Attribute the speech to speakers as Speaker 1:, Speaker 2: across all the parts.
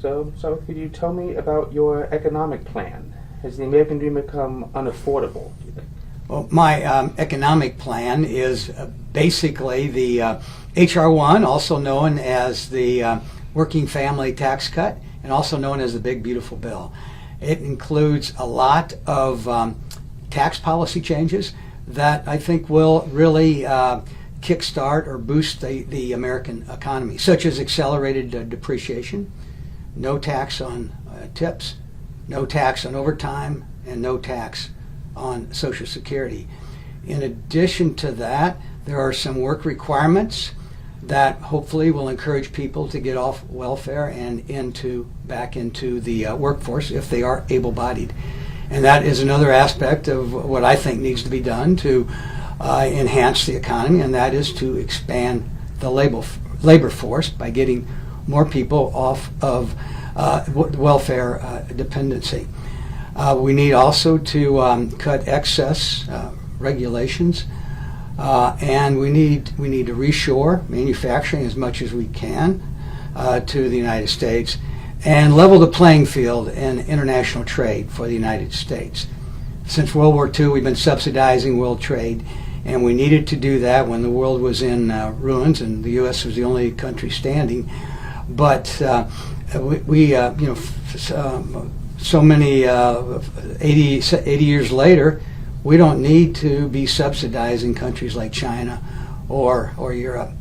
Speaker 1: So could you tell me about your economic plan? Has the American dream become unaffordable, do you think?
Speaker 2: Well, my economic plan is basically the H.R. 1, also known as the Working Family Tax Cut, and also known as the Big Beautiful Bill. It includes a lot of tax policy changes that I think will really kickstart or boost the American economy, such as accelerated depreciation, no tax on tips, no tax on overtime, and no tax on Social Security. In addition to that, there are some work requirements that hopefully will encourage people to get off welfare and back into the workforce if they are able-bodied. And that is another aspect of what I think needs to be done to enhance the economy, and that is to expand the labor force by getting more people off of welfare dependency. We need also to cut excess regulations, and we need to reshore manufacturing as much as we can to the United States and level the playing field in international trade for the United States. Since World War II, we've been subsidizing world trade, and we needed to do that when the world was in ruins and the U.S. was the only country standing. But so many 80 years later, we don't need to be subsidizing countries like China or Europe.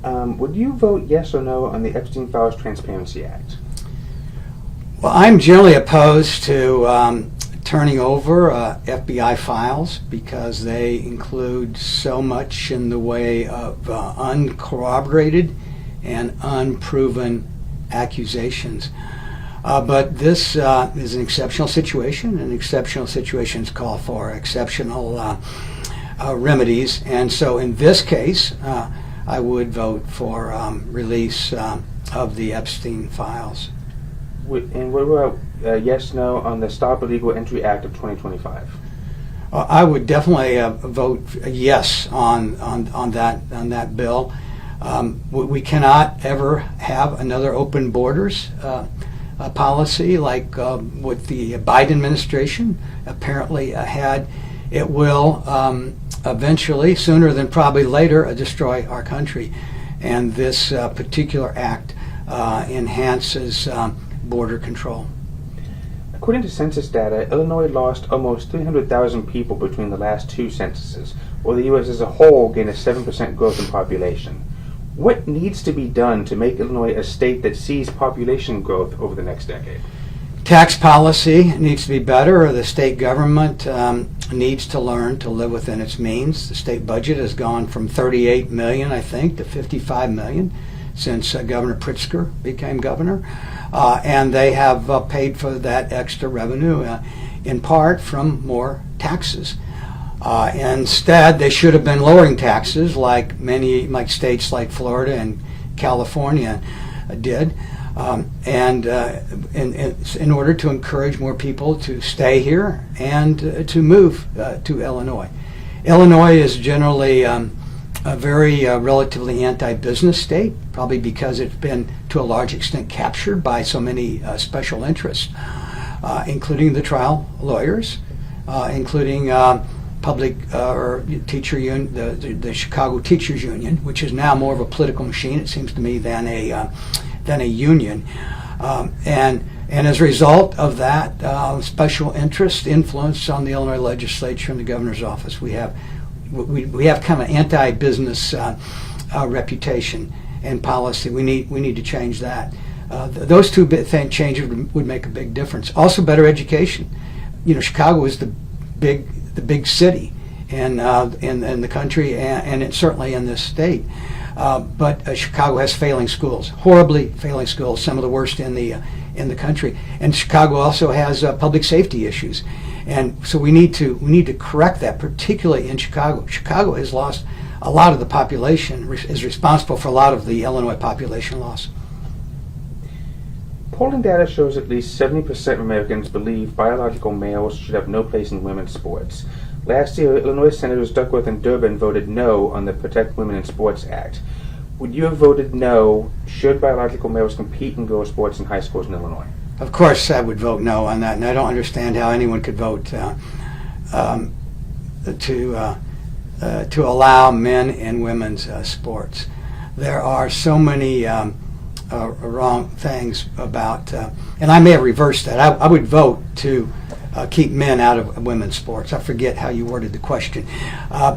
Speaker 1: Would you vote yes or no on the Epstein Files Transparency Act?
Speaker 2: Well, I'm generally opposed to turning over FBI files because they include so much in the way of uncorroborated and unproven accusations. But this is an exceptional situation, and exceptional situations call for exceptional remedies. And so in this case, I would vote for release of the Epstein files.
Speaker 1: And what about yes, no on the Stop Illegal Entry Act of 2025?
Speaker 2: I would definitely vote yes on that bill. We cannot ever have another open borders policy like what the Biden administration apparently had. It will eventually, sooner than probably later, destroy our country. And this particular act enhances border control.
Speaker 1: According to census data, Illinois lost almost 300,000 people between the last two censuses, while the U.S. as a whole gained a 7% growth in population. What needs to be done to make Illinois a state that sees population growth over the next decade?
Speaker 2: Tax policy needs to be better, or the state government needs to learn to live within its means. The state budget has gone from $38 million, I think, to $55 million since Governor Pritzker became governor. And they have paid for that extra revenue in part from more taxes. Instead, they should have been lowering taxes like states like Florida and California did, and in order to encourage more people to stay here and to move to Illinois. Illinois is generally a very relatively anti-business state, probably because it's been to a large extent captured by so many special interests, including the trial lawyers, including public or teacher union, the Chicago Teachers Union, which is now more of a political machine, it seems to me, than a union, and as a result of that special interest influence on the Illinois legislature and the governor's office, we have kind of an anti-business reputation and policy. We need to change that. Those two changes would make a big difference. Also, better education. Chicago is the big city in the country, and it's certainly in this state. But Chicago has failing schools, horribly failing schools, some of the worst in the country. And Chicago also has public safety issues, and so we need to correct that, particularly in Chicago. Chicago has lost a lot of the population, is responsible for a lot of the Illinois population loss.
Speaker 1: Polling data shows at least 70% of Americans believe biological males should have no place in women's sports. Last year, Illinois Senators Duckworth and Durbin voted no on the Protect Women in Sports Act. Would you have voted no? Should biological males compete in girls' sports in high schools in Illinois?
Speaker 2: Of course, I would vote no on that, and I don't understand how anyone could vote to allow men and women's sports. There are so many wrong things about, and I may have reversed that. I would vote to keep men out of women's sports. I forget how you worded the question.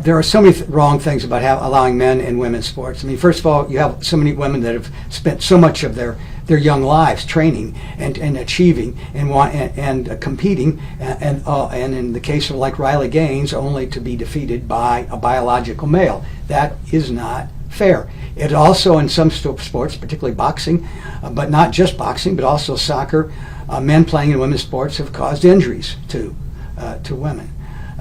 Speaker 2: There are so many wrong things about allowing men in women's sports. I mean, first of all, you have so many women that have spent so much of their young lives training and achieving and competing, and in the case of like Riley Gaines, only to be defeated by a biological male. That is not fair. It also, in some sports, particularly boxing, but not just boxing, but also soccer, men playing in women's sports have caused injuries to women.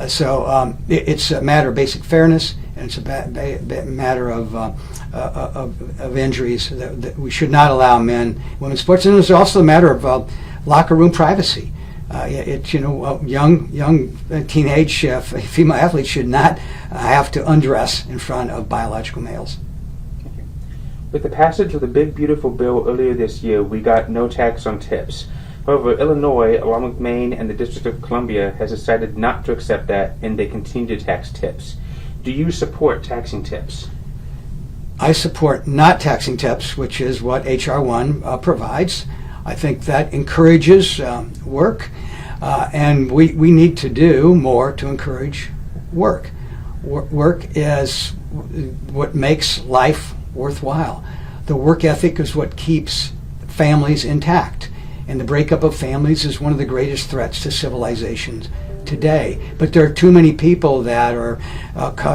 Speaker 2: So it's a matter of basic fairness, and it's a matter of injuries that we should not allow men in women's sports. And it's also a matter of locker room privacy. Young teenage female athletes should not have to undress in front of biological males.
Speaker 1: With the passage of the Big Beautiful Bill earlier this year, we got no tax on tips. However, Illinois, along with Maine and the District of Columbia, has decided not to accept that, and they continue to tax tips. Do you support taxing tips?
Speaker 2: I support not taxing tips, which is what H.R. 1 provides. I think that encourages work, and we need to do more to encourage work. Work is what makes life worthwhile. The work ethic is what keeps families intact, and the breakup of families is one of the greatest threats to civilization today. But there are too many people that are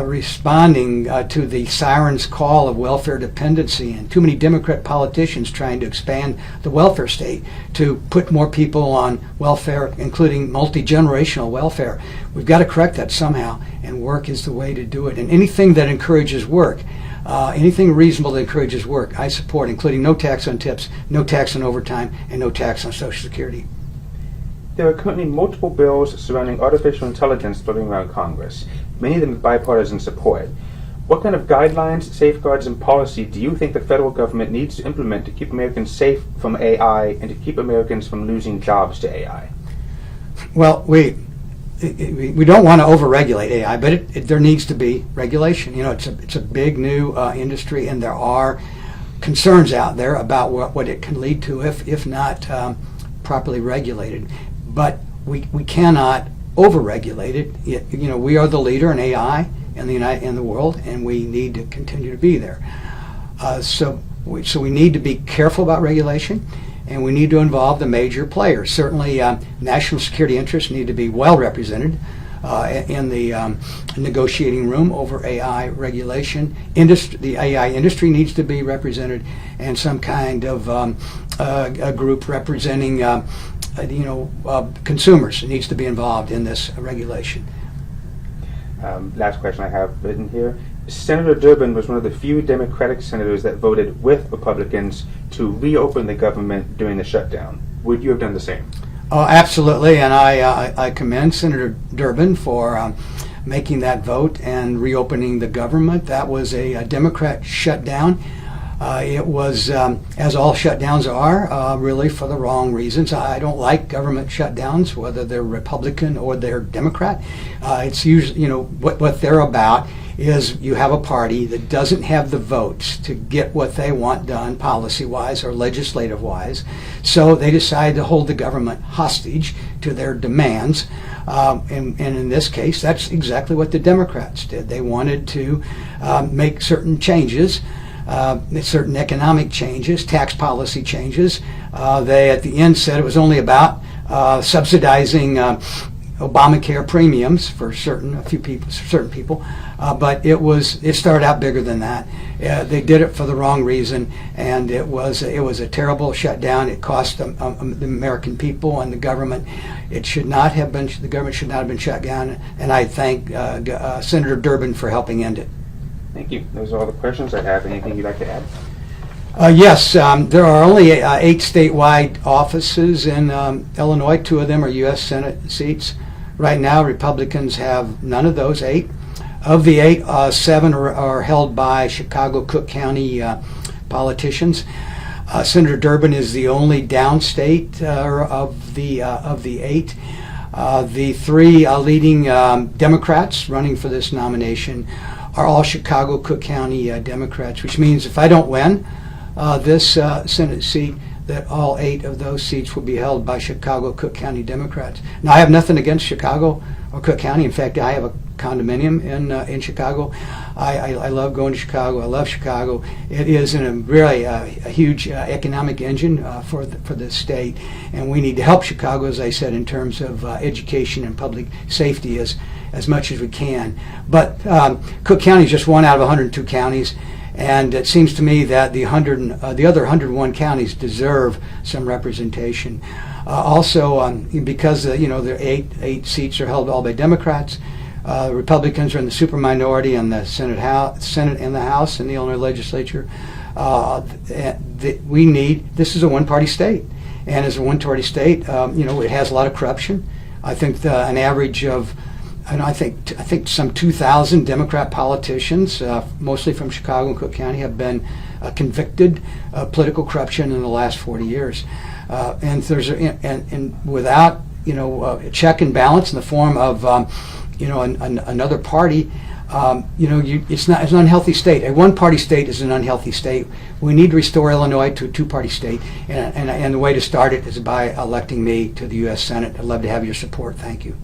Speaker 2: responding to the siren's call of welfare dependency, and too many Democrat politicians trying to expand the welfare state to put more people on welfare, including multi-generational welfare. We've got to correct that somehow, and work is the way to do it. And anything that encourages work, anything reasonable that encourages work, I support, including no tax on tips, no tax on overtime, and no tax on Social Security.
Speaker 1: There are currently multiple bills surrounding artificial intelligence floating around Congress, many of them with bipartisan support. What kind of guidelines, safeguards, and policy do you think the federal government needs to implement to keep Americans safe from AI and to keep Americans from losing jobs to AI?
Speaker 2: Well, we don't want to overregulate AI, but there needs to be regulation. It's a big new industry, and there are concerns out there about what it can lead to if not properly regulated. But we cannot overregulate it. We are the leader in AI in the world, and we need to continue to be there. So we need to be careful about regulation, and we need to involve the major players. Certainly, national security interests need to be well represented in the negotiating room over AI regulation. The AI industry needs to be represented, and some kind of a group representing consumers needs to be involved in this regulation.
Speaker 1: Last question I have written here. Senator Durbin was one of the few Democratic senators that voted with Republicans to reopen the government during the shutdown. Would you have done the same?
Speaker 2: Oh, absolutely, and I commend Senator Durbin for making that vote and reopening the government. That was a Democrat shutdown. It was, as all shutdowns are, really for the wrong reasons. I don't like government shutdowns, whether they're Republican or they're Democrat. It's usually, what they're about is you have a party that doesn't have the votes to get what they want done policy-wise or legislative-wise, so they decide to hold the government hostage to their demands. And in this case, that's exactly what the Democrats did. They wanted to make certain changes, certain economic changes, tax policy changes. They, at the end, said it was only about subsidizing Obamacare premiums for certain people, but it started out bigger than that. They did it for the wrong reason, and it was a terrible shutdown. It cost the American people and the government. The government should not have been shut down, and I thank Senator Durbin for helping end it.
Speaker 1: Thank you. Those are all the questions I have. Anything you'd like to add?
Speaker 2: Yes, there are only 8 statewide offices in Illinois. 2 of them are U.S. Senate seats. Right now, Republicans have none of those 8. Of the 8, 7 are held by Chicago, Cook County politicians. Senator Durbin is the only downstate of the 8. The 3 leading Democrats running for this nomination are all Chicago, Cook County Democrats, which means if I don't win this Senate seat, that all 8 of those seats will be held by Chicago, Cook County Democrats. Now, I have nothing against Chicago or Cook County. In fact, I have a condominium in Chicago. I love going to Chicago. I love Chicago. It is really a huge economic engine for the state, and we need to help Chicago, as I said, in terms of education and public safety as much as we can. But Cook County is just one out of 102 counties. And it seems to me that the other 101 counties deserve some representation. Also, because the 8 seats are held all by Democrats, Republicans are in the superminority in the Senate and the House in the Illinois legislature. This is a one-party state, and as a one-party state, it has a lot of corruption. I think an average of I think some 2,000 Democrat politicians, mostly from Chicago and Cook County, have been convicted of political corruption in the last 40 years. And there's and without a check and balance in the form of another party, it's an unhealthy state. A one-party state is an unhealthy state. We need to restore Illinois to a two-party state, and the way to start it is by electing me to the U.S. Senate. I'd love to have your support. Thank you.